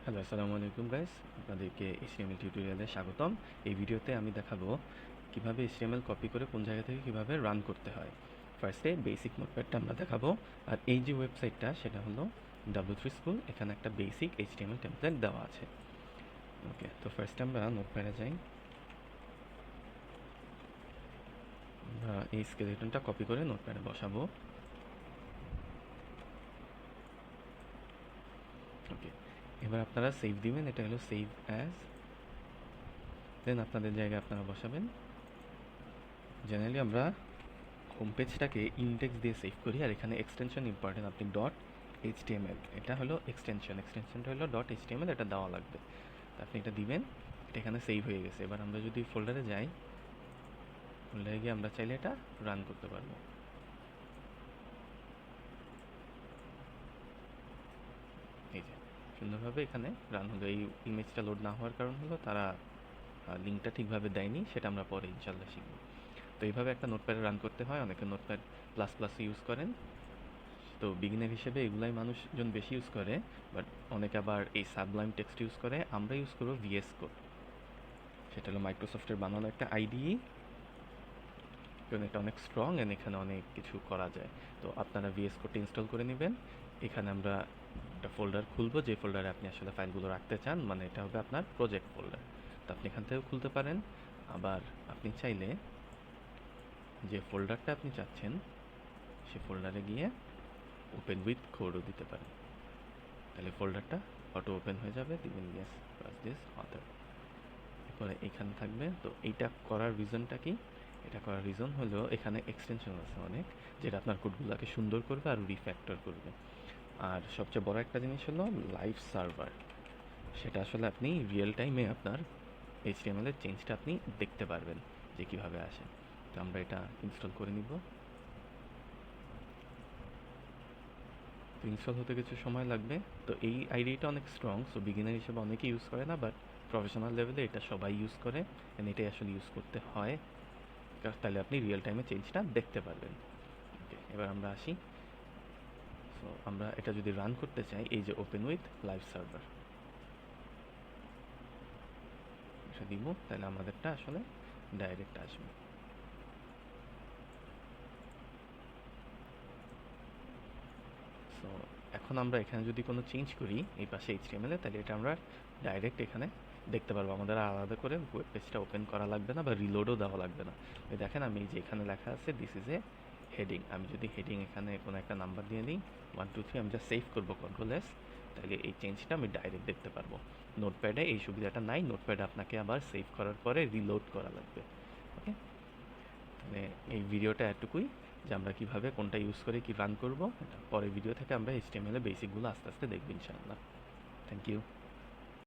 Hello, আসসালামু আলাইকুম guys. আপনাদেরকে HTML টিউটোরিয়ালে স্বাগতম। এই ভিডিওতে আমি দেখাবো কিভাবে HTML কপি করে কোন জায়গা থেকে কিভাবে রান করতে হয়। ফার্স্টে বেসিক নোটপ্যাডটা আমরা দেখাবো। আর এই যে ওয়েবসাইটটা সেটা হলো W3 স্কুল। এখানে একটা বেসিক HTML টেমপ্লেট দেওয়া আছে। ওকে, তো ফার্স্টে আমরা নোটপ্যাডে যাই। আমরা এই স্কেলেটনটা কপি করে নোটপ্যাডে বসাবো। ওকে, এবার আপনারা সেভ দিবেন। এটা হলো সেভ অ্যাজ। দেন আপনাদের জায়গায় আপনারা বসাবেন। জেনারেলি আমরা হোম পেজটাকে ইন্ডেক্স দিয়ে সেভ করি, আর এখানে এক্সটেনশন ইম্পর্টেন্ট। আপনি .html, এটা হলো এক্সটেনশনটা হলো .html, এটা দেওয়া লাগবে। তো আপনি এটা দিবেন, এটা এখানে সেভ হয়ে গেছে। এবার আমরা যদি ফোল্ডারে যাই, ফোল্ডারে গিয়ে আমরা চাইলে এটা রান করতে পারবো। এই যে সুন্দরভাবে এখানে রান হলো। এই ইমেজটা লোড না হওয়ার কারণ হলো তারা লিঙ্কটা ঠিকভাবে দেয়নি, সেটা আমরা পরে ইনশাল্লাহ শিখব। তো এইভাবে একটা নোটপ্যাডে রান করতে হয়। অনেকে নোটপ্যাড প্লাস প্লাস ইউজ করেন, তো বিগিনার হিসেবে এগুলাই মানুষজন বেশি ইউজ করে। বাট অনেকে আবার এই সাবলাইম টেক্সট ইউজ করে। আমরা ইউজ করবো VS কোড, সেটা হলো মাইক্রোসফটের বানানো একটা আইডিই, কারণ এটা অনেক স্ট্রং অ্যান্ড এখানে অনেক কিছু করা যায়। তো আপনারা VS কোডটা ইনস্টল করে নেবেন। এখানে আমরা একটা ফোল্ডার খুলবো, যে ফোল্ডারে আপনি আসলে ফাইলগুলো রাখতে চান, মানে এটা হবে আপনার প্রজেক্ট ফোল্ডার। তো আপনি এখান থেকেও খুলতে পারেন। আবার আপনি চাইলে যে ফোল্ডারটা আপনি চাচ্ছেন সে ফোল্ডারে গিয়ে ওপেন উইথ কোডও দিতে পারেন, তাহলে ফোল্ডারটা অটো ওপেন হয়ে যাবে। দিবেন ইয়েস প্লাস দিস অথর, এরপরে এখানে থাকবে। তো এইটা করার রিজনটা কি? এটা করার রিজন হলো এখানে এক্সটেনশন আছে অনেক, যেটা আপনার কোডগুলোকে সুন্দর করবে আর রিফ্যাক্টর করবে। আর সবচেয়ে বড় একটা জিনিস হলো লাইভ সার্ভার, সেটা আসলে আপনি রিয়েল টাইমে আপনার HTML এর চেঞ্জটা আপনি দেখতে পারবেন যে কীভাবে আসে। তো আমরা এটা ইনস্টল করে নিব। তো ইনস্টল হতে কিছু সময় লাগবে। তো এই আইডিটা অনেক স্ট্রং, সো বিগিনার হিসেবে অনেকে ইউজ করে না, বাট প্রফেশনাল লেভেলে এটা সবাই ইউজ করে, এটাই আসলে ইউজ করতে হয়, তাহলে আপনি রিয়েল টাইমে চেঞ্জটা দেখতে পারবেন। ওকে, এবার আমরা আসি। সো আমরা এটা যদি রান করতে চাই, এই যে ওপেন উইথ লাইভ সার্ভার এটা দিব, তাহলে আমাদেরটা আসলে ডাইরেক্ট আসবে। সো এখন আমরা এখানে যদি কোনো চেঞ্জ করি এই পাশে HTML এ, তাহলে এটা আমরা ডাইরেক্ট এখানে দেখতে পারবো। আমাদের আলাদা করে ওয়েব পেজটা ওপেন করা লাগবে না বা রিলোডও দেওয়া লাগবে না। দেখেন আমি যে এখানে লেখা আছে দিস ইজ এ হেডিং, আমি যদি হেডিং এখানে কোনো একটা নাম্বার দিয়ে নিই 1 2 3, আমি যা সেভ করবো Ctrl+S, তাহলে এই চেঞ্জটা আমি ডাইরেক্ট দেখতে পারবো। নোটপ্যাডে এই সুবিধাটা নাই, নোটপ্যাডে আপনাকে আবার সেভ করার পরে রিলোড করা লাগবে। ওকে, মানে এই ভিডিওটা এতটুকুই, যে আমরা কীভাবে কোনটা ইউজ করে কি রান করব। এটা পরের ভিডিও থেকে আমরা HTML এর বেসিকগুলো আস্তে আস্তে দেখব ইনশাআল্লাহ। Thank you.